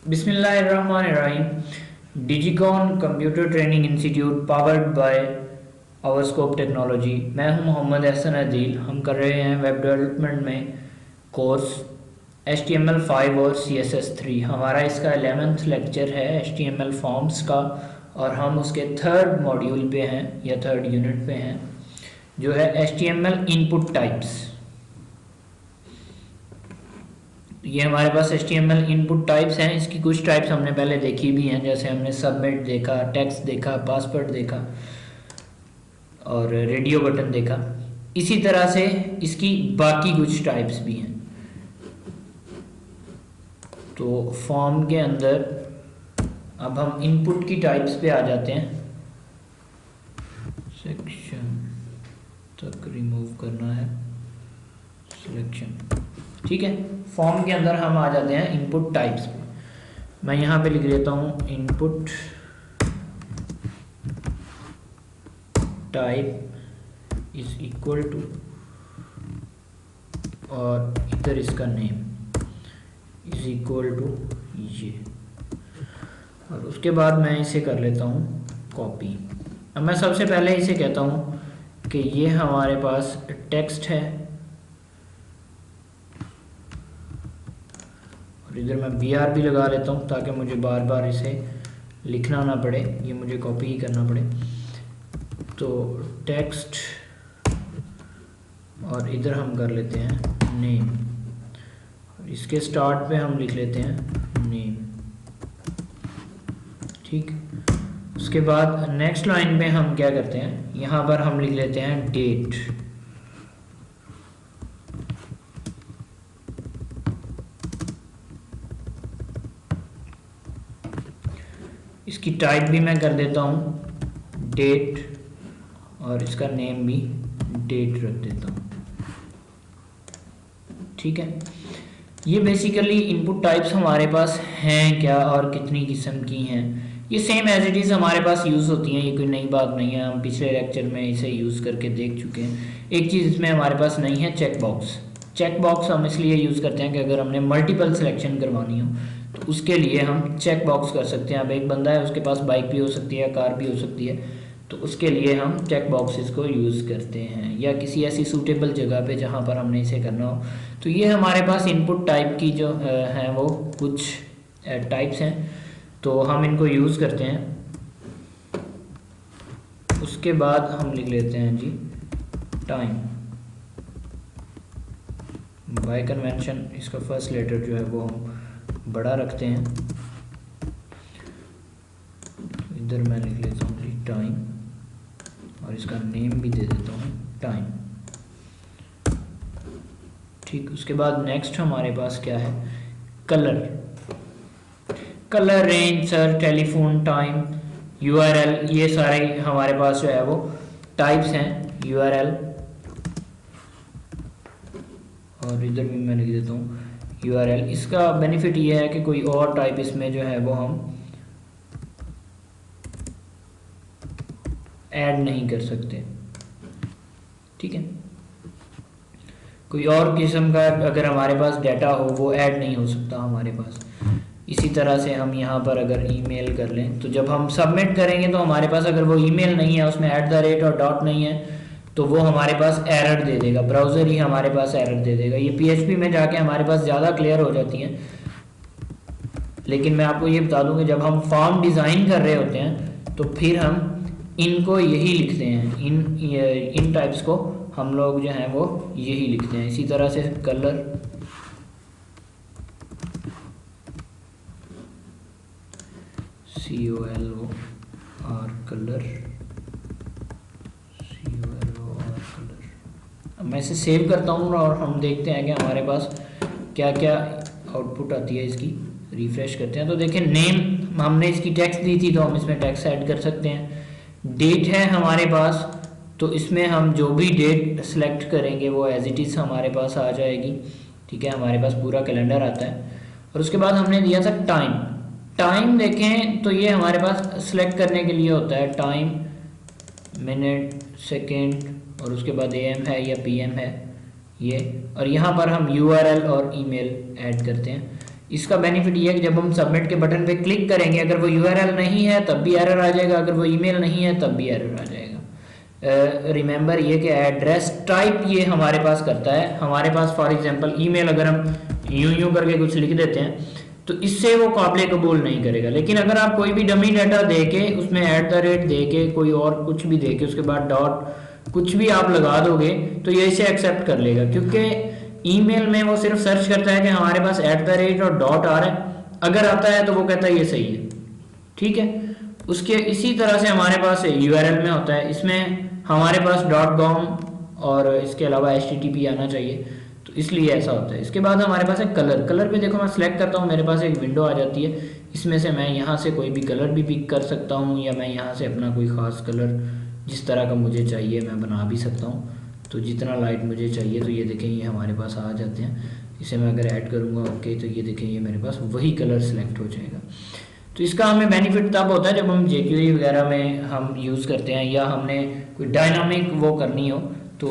बिस्मिल्लाहिर्रहमानिर्रहीम। Digicon computer training institute powered by आवर्सकोप technology. मैं हूं मोहम्मद एहसन अदील। हम कर रहे हैं वेब डेवलपमेंट में कोर्स HTML5 और CSS3। हमारा इसका 11th लेक्चर है HTML फॉर्म्स का, और हम उसके थर्ड मॉड्यूल पे हैं या थर्ड यूनिट पे हैं, जो है HTML इनपुट टाइप्स। ये हमारे पास HTML इनपुट टाइप्स हैं। इसकी कुछ टाइप्स हमने पहले देखी भी हैं, जैसे हमने सबमिट देखा, टेक्स्ट देखा, पासवर्ड देखा और रेडियो बटन देखा। इसी तरह से इसकी बाकी कुछ टाइप्स भी हैं। तो फॉर्म के अंदर अब हम इनपुट की टाइप्स पे आ जाते हैं। सेक्शन तक रिमूव करना है, सिलेक्शन, ठीक है। फॉर्म के अंदर हम आ जाते हैं इनपुट टाइप्स पे। मैं यहाँ पे लिख देता हूँ input type is equal to, और इधर इसका नेम इज इक्वल टू ये, और उसके बाद मैं इसे कर लेता हूँ कॉपी। अब मैं सबसे पहले इसे कहता हूँ कि ये हमारे पास टेक्स्ट है, और इधर मैं BRB लगा लेता हूँ ताकि मुझे बार बार इसे लिखना ना पड़े, ये मुझे कॉपी ही करना पड़े। तो टेक्स्ट, और इधर हम कर लेते हैं नेम, और इसके स्टार्ट पे हम लिख लेते हैं नेम, ठीक। उसके बाद नेक्स्ट लाइन पे हम क्या करते हैं, यहाँ पर हम लिख लेते हैं डेट। इसकी टाइप भी मैं कर देता हूँ डेट, और इसका नेम भी डेट रख देता हूँ, ठीक है। ये बेसिकली इनपुट टाइप्स हमारे पास हैं क्या, और कितनी किस्म की हैं। ये सेम एज इट इज़ हमारे पास यूज़ होती हैं, ये कोई नई बात नहीं है। हम पिछले लेक्चर में इसे यूज़ करके देख चुके हैं। एक चीज़ इसमें हमारे पास नहीं है, चेक बॉक्स। चेक बॉक्स हम इसलिए यूज़ करते हैं कि अगर हमने मल्टीपल सिलेक्शन करवानी हो तो उसके लिए हम चेक बॉक्स कर सकते हैं। अब एक बंदा है, उसके पास बाइक भी हो सकती है, कार भी हो सकती है, तो उसके लिए हम चेक बॉक्सेस को यूज़ करते हैं, या किसी ऐसी सूटेबल जगह पे जहाँ पर हमने इसे करना हो। तो ये हमारे पास इनपुट टाइप की जो हैं वो कुछ टाइप्स हैं, तो हम इनको यूज़ करते हैं। उसके बाद हम लिख लेते हैं जी टाइम। बाय कन्वेंशन इसका फर्स्ट लेटर जो है वो हम बड़ा रखते हैं। इधर मैं लिख लेता हूँ जी टाइम, और इसका नेम भी दे देता हूँ टाइम, ठीक। उसके बाद नेक्स्ट हमारे पास क्या है, colour. Colour, range, sir, telephone, time, URL, ये सारे हमारे पास जो है वो टाइप्स हैं। URL, और इधर भी मैं लिख देता हूँ URL। इसका बेनिफिट ये है कि कोई और टाइप इसमें जो है वो हम ऐड नहीं कर सकते, ठीक है। कोई और किस्म का अगर हमारे पास डाटा हो वो ऐड नहीं हो सकता हमारे पास। इसी तरह से हम यहाँ पर अगर ईमेल कर लें, तो जब हम सबमिट करेंगे तो हमारे पास अगर वो ईमेल नहीं है, उसमें @ और डॉट नहीं है, तो वो हमारे पास एरर दे देगा, ब्राउज़र ही हमारे पास एरर दे देगा। ये PHP में जाके हमारे पास ज़्यादा क्लियर हो जाती हैं, लेकिन मैं आपको ये बता दूं कि जब हम फॉर्म डिज़ाइन कर रहे होते हैं तो फिर हम इनको यही लिखते हैं, इन टाइप्स को हम लोग जो हैं वो यही लिखते हैं। इसी तरह से colour, COLOR, colour, COLOR colour. अब मैं इसे सेव करता हूँ और हम देखते हैं कि हमारे पास क्या क्या आउटपुट आती है इसकी। रिफ्रेश करते हैं तो देखें, नेम हमने इसकी टेक्स्ट दी थी तो हम इसमें टेक्स्ट ऐड कर सकते हैं। डेट है हमारे पास, तो इसमें हम जो भी डेट सेलेक्ट करेंगे वो एज इट इज़ हमारे पास आ जाएगी, ठीक है। हमारे पास पूरा कैलेंडर आता है। और उसके बाद हमने दिया था टाइम। टाइम देखें तो ये हमारे पास सेलेक्ट करने के लिए होता है, टाइम, मिनट, सेकेंड, और उसके बाद AM है या PM है ये, और यहाँ पर हम URL और ईमेल ऐड करते हैं। इसका बेनिफिट ये है कि जब हम सबमिट के बटन पे क्लिक करेंगे, अगर वो यूआरएल नहीं है तब भी एरर आ जाएगा, अगर वो ईमेल नहीं है तब भी एरर आ जाएगा। रिमेंबर ये कि एड्रेस टाइप ये हमारे पास करता है। हमारे पास फॉर एग्जांपल ईमेल अगर हम यूं करके कुछ लिख देते हैं तो इससे वो काबिल कबूल नहीं करेगा। लेकिन अगर आप कोई भी डमी डाटा दे के उसमें @ दे के कोई और कुछ भी दे के उसके बाद डॉट कुछ भी आप लगा दोगे तो ये इसे एक्सेप्ट कर लेगा, क्योंकि ईमेल में वो सिर्फ सर्च करता है कि हमारे पास @ और डॉट आ रहा है, अगर आता है तो वो कहता है ये सही है, ठीक है। उसके इसी तरह से हमारे पास यूआरएल में होता है, इसमें हमारे पास .com और इसके अलावा HTTP आना चाहिए, तो इसलिए ऐसा होता है। इसके बाद हमारे पास है कलर पे देखो मैं सेलेक्ट करता हूँ, मेरे पास एक विंडो आ जाती है, इसमें से मैं यहाँ से कोई भी कलर भी पिक कर सकता हूँ, या मैं यहाँ से अपना कोई ख़ास कलर जिस तरह का मुझे चाहिए मैं बना भी सकता हूँ। तो जितना लाइट मुझे चाहिए, तो ये देखें ये हमारे पास आ जाते हैं। इसे मैं अगर ऐड करूँगा ओके, तो ये देखें ये मेरे पास वही कलर सेलेक्ट हो जाएगा। तो इसका हमें बेनिफिट तब होता है जब हम jQuery वगैरह में हम यूज़ करते हैं, या हमने कोई डायनामिक वो करनी हो, तो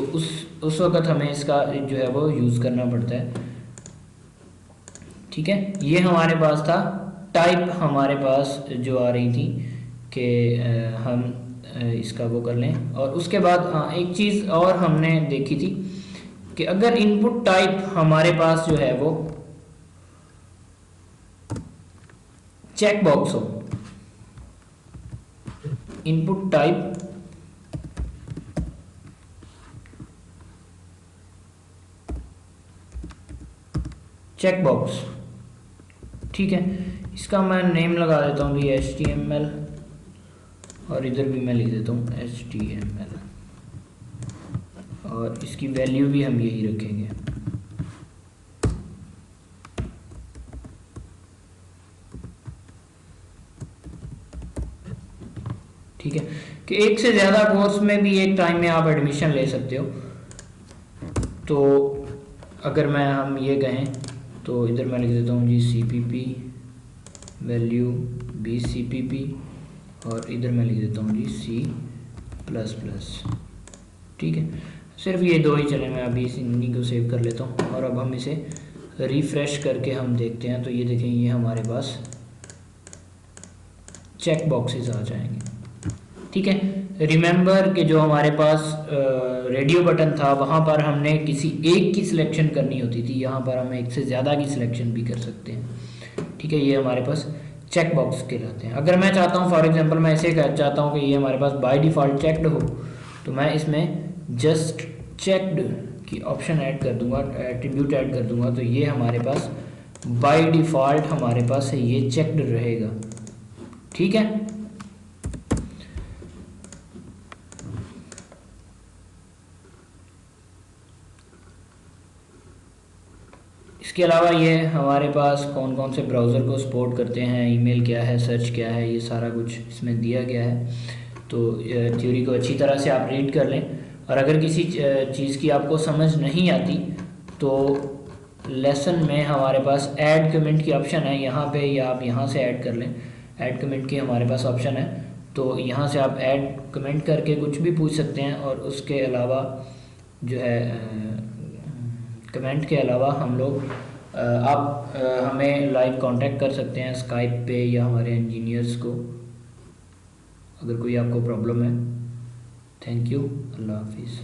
उस वक्त हमें इसका जो है वो यूज़ करना पड़ता है, ठीक है। ये हमारे पास था टाइप, हमारे पास जो आ रही थी कि हम इसका वो कर लें। और उसके बाद हाँ एक चीज़ और हमने देखी थी कि अगर इनपुट टाइप हमारे पास जो है वो चेक बॉक्स हो, इनपुट टाइप चेक बॉक्स, ठीक है। इसका मैं नेम लगा देता हूँ भी HTML, और इधर भी मैं लिख देता हूँ HTML, और इसकी वैल्यू भी हम यही रखेंगे, ठीक है। कि एक से ज़्यादा कोर्स में भी एक टाइम में आप एडमिशन ले सकते हो। तो अगर हम ये कहें तो इधर मैं लिख देता हूँ जी CPP वैल्यू BCPP, और इधर मैं लिख देता हूँ जी C++, ठीक है। सिर्फ ये दो ही चले, मैं अभी इन्हीं को सेव कर लेता हूँ। और अब हम इसे रिफ़्रेश करके हम देखते हैं, तो ये देखें ये हमारे पास चेक बॉक्सेस आ जाएंगे, ठीक है। रिमेंबर कि जो हमारे पास रेडियो बटन था वहाँ पर हमने किसी एक की सिलेक्शन करनी होती थी, यहाँ पर हम एक से ज़्यादा की सिलेक्शन भी कर सकते हैं, ठीक है। ये हमारे पास चेक बॉक्स कहलाते हैं। अगर मैं चाहता हूँ फॉर एग्जांपल मैं ऐसे चाहता हूँ कि ये हमारे पास बाय डिफ़ॉल्ट चेक्ड हो, तो मैं इसमें जस्ट चेक्ड की ऑप्शन ऐड कर दूंगा, एट्रीब्यूट ऐड कर दूंगा, तो ये हमारे पास बाय डिफ़ॉल्ट हमारे पास है ये चेक्ड रहेगा, ठीक है। इसके अलावा ये हमारे पास कौन कौन से ब्राउज़र को सपोर्ट करते हैं, ईमेल क्या है, सर्च क्या है, ये सारा कुछ इसमें दिया गया है। तो थ्योरी को अच्छी तरह से आप रीड कर लें, और अगर किसी चीज़ की आपको समझ नहीं आती तो लेसन में हमारे पास ऐड कमेंट की ऑप्शन है यहाँ पे, या आप यहाँ से ऐड कर लें। ऐड कमेंट की हमारे पास ऑप्शन है, तो यहाँ से आप ऐड कमेंट करके कुछ भी पूछ सकते हैं। और उसके अलावा जो है कमेंट के अलावा हम लोग आप हमें लाइव कांटेक्ट कर सकते हैं स्काइप पे, या हमारे इंजीनियर्स को अगर कोई आपको प्रॉब्लम है। थैंक यू, अल्लाह हाफिज़।